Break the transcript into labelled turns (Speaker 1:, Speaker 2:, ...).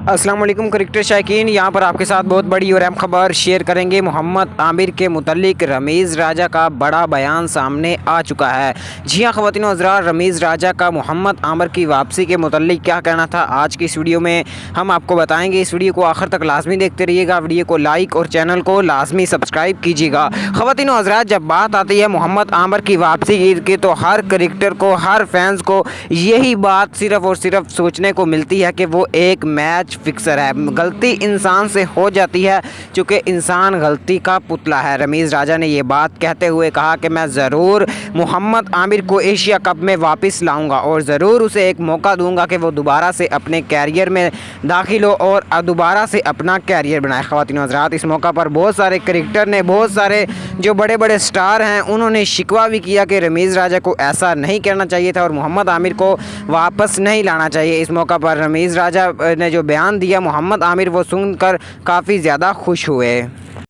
Speaker 1: अस्सलाम वालेकुम क्रिकेट शायकीन, यहाँ पर आपके साथ बहुत बड़ी और अहम खबर शेयर करेंगे। मोहम्मद आमिर के मुतल्लिक रमीज़ राजा का बड़ा बयान सामने आ चुका है। जी हाँ ख़वातीन व हज़रात, रमीज़ राजा का मोहम्मद आमिर की वापसी के मुतल्लिक क्या कहना था, आज की इस वीडियो में हम आपको बताएंगे। इस वीडियो को आखिर तक लाजमी देखते रहिएगा। वीडियो को लाइक और चैनल को लाजमी सब्सक्राइब कीजिएगा। ख़वातीन व हज़रात, जब बात आती है मोहम्मद आमिर की वापसी की तो हर क्रिकेटर को, हर फैंस को यही बात सिर्फ़ और सिर्फ सोचने को मिलती है कि वो एक मैच फिक्सर है। गलती इंसान से हो जाती है, चूँकि इंसान गलती का पुतला है। रमीज़ राजा ने ये बात कहते हुए कहा कि मैं ज़रूर मोहम्मद आमिर को एशिया कप में वापस लाऊंगा और ज़रूर उसे एक मौका दूंगा कि वो दोबारा से अपने कैरियर में दाखिल हो और दोबारा से अपना कैरियर बनाए। ख़वातीन व हज़रात, इस मौका पर बहुत सारे क्रिकेटर ने, बहुत सारे जो बड़े बड़े स्टार हैं, उन्होंने शिकवा भी किया कि रमीज़ राजा को ऐसा नहीं करना चाहिए था और मोहम्मद आमिर को वापस नहीं लाना चाहिए। इस मौका पर रमीज़ राजा ने जो बयान दिया मोहम्मद आमिर, वो सुनकर काफ़ी ज़्यादा खुश हुए।